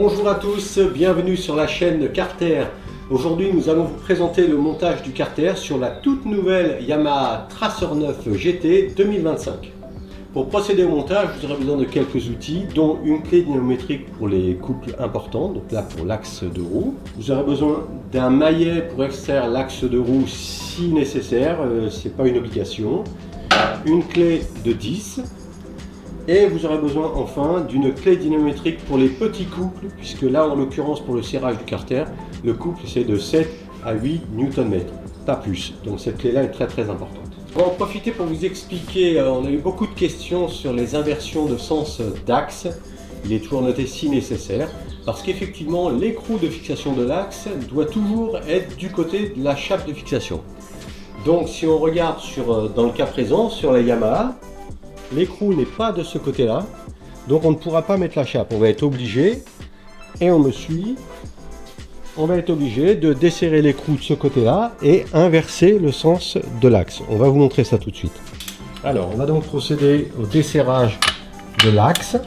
Bonjour à tous, bienvenue sur la chaîne Carter. Aujourd'hui nous allons vous présenter le montage du Carter sur la toute nouvelle Yamaha Tracer 9 GT 2025. Pour procéder au montage, vous aurez besoin de quelques outils, dont une clé dynamométrique pour les couples importants, donc là pour l'axe de roue. Vous aurez besoin d'un maillet pour extraire l'axe de roue si nécessaire, c'est pas une obligation. Une clé de 10. Et vous aurez besoin enfin d'une clé dynamométrique pour les petits couples, puisque là en l'occurrence pour le serrage du Carter, le couple c'est de 7 à 8 Nm, pas plus. Donc cette clé là est très importante. On va en profiter pour vous expliquer, on a eu beaucoup de questions sur les inversions de sens d'axe. Il est toujours noté si nécessaire, parce qu'effectivement l'écrou de fixation de l'axe doit toujours être du côté de la chape de fixation. Donc si on regarde dans le cas présent, sur la Yamaha, l'écrou n'est pas de ce côté-là, donc on ne pourra pas mettre la chape. On va être obligé, et on me suit, on va être obligé de desserrer l'écrou de ce côté-là et inverser le sens de l'axe. On va vous montrer ça tout de suite. Alors, on va donc procéder au desserrage de l'axe.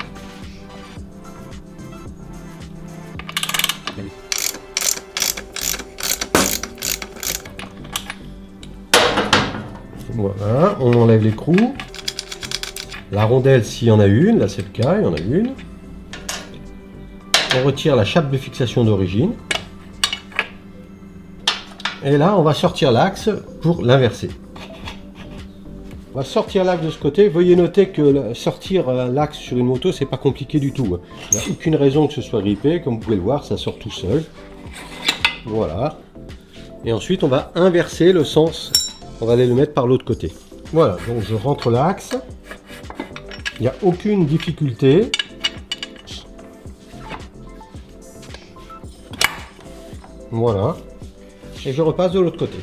Voilà, on enlève l'écrou. La rondelle s'il y en a une, là c'est le cas, il y en a une. On retire la chape de fixation d'origine. Et là on va sortir l'axe pour l'inverser. On va sortir l'axe de ce côté. Veuillez noter que sortir l'axe sur une moto c'est pas compliqué du tout. Il n'y a aucune raison que ce soit grippé, comme vous pouvez le voir, ça sort tout seul. Voilà. Et ensuite on va inverser le sens, on va aller le mettre par l'autre côté. Voilà, donc je rentre l'axe. Il n'y a aucune difficulté. Voilà. Et je repasse de l'autre côté.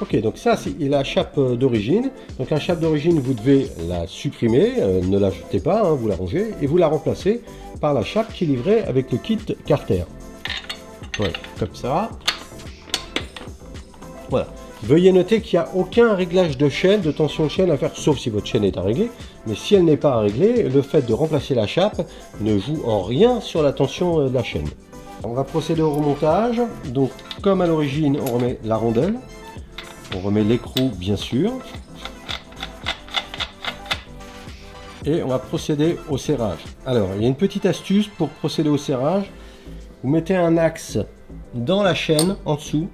Ok, donc ça c'est la chape d'origine. Donc la chape d'origine, vous devez la supprimer, ne la jetez pas, hein, vous la rangez, et vous la remplacez par la chape qui est livrée avec le kit Carter. Voilà, comme ça. Voilà. Veuillez noter qu'il n'y a aucun réglage de chaîne, de tension de chaîne à faire, sauf si votre chaîne est à régler. Mais si elle n'est pas à régler, le fait de remplacer la chape ne joue en rien sur la tension de la chaîne. On va procéder au remontage. Donc, comme à l'origine, on remet la rondelle. On remet l'écrou, bien sûr. Et on va procéder au serrage. Alors, il y a une petite astuce pour procéder au serrage. Vous mettez un axe dans la chaîne, en dessous.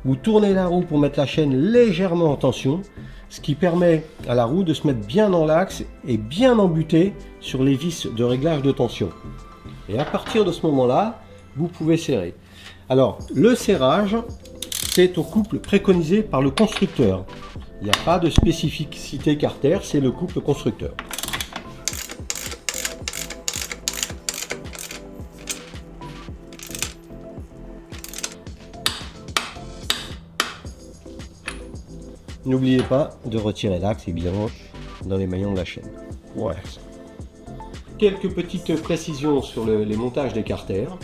Vous tournez la roue pour mettre la chaîne légèrement en tension, ce qui permet à la roue de se mettre bien dans l'axe et bien embuter sur les vis de réglage de tension. Et à partir de ce moment-là, vous pouvez serrer. Alors, le serrage, c'est au couple préconisé par le constructeur. Il n'y a pas de spécificité Carter, c'est le couple constructeur. N'oubliez pas de retirer l'axe, évidemment, dans les maillons de la chaîne. Ouais. Quelques petites précisions sur les montages des carters.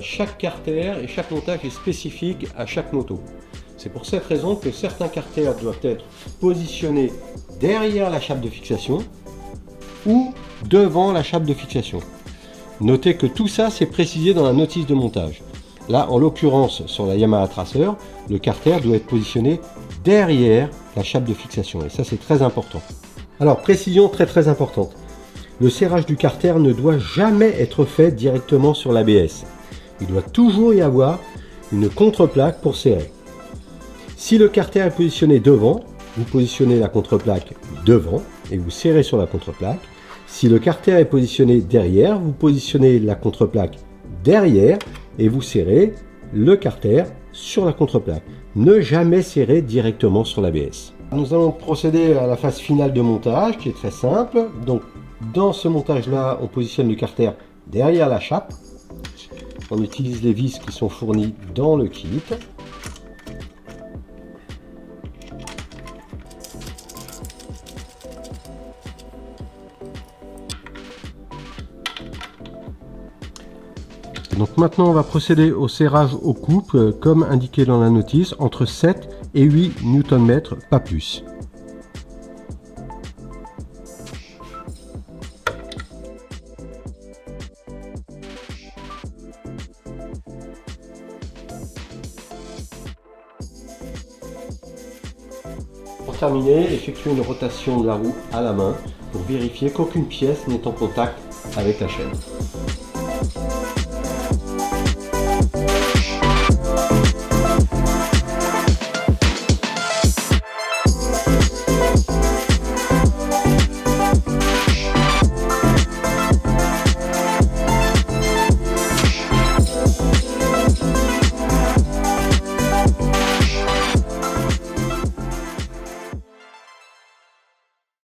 Chaque carter et chaque montage est spécifique à chaque moto. C'est pour cette raison que certains carters doivent être positionnés derrière la chape de fixation ou devant la chape de fixation. Notez que tout ça, c'est précisé dans la notice de montage. Là, en l'occurrence, sur la Yamaha Tracer, le carter doit être positionné derrière la chape de fixation. Et ça, c'est très important. Alors, précision très importante. Le serrage du carter ne doit jamais être fait directement sur l'ABS. Il doit toujours y avoir une contreplaque pour serrer. Si le carter est positionné devant, vous positionnez la contreplaque devant et vous serrez sur la contreplaque. Si le carter est positionné derrière, vous positionnez la contreplaque derrière et vous serrez le carter sur la contreplaque. Ne jamais serrer directement sur l'ABS. Nous allons procéder à la phase finale de montage qui est très simple. Donc dans ce montage là, on positionne le carter derrière la chape. On utilise les vis qui sont fournies dans le kit. Donc maintenant on va procéder au serrage au couple comme indiqué dans la notice, entre 7 et 8 Nm, pas plus. terminer, effectuez une rotation de la roue à la main pour vérifier qu'aucune pièce n'est en contact avec la chaîne.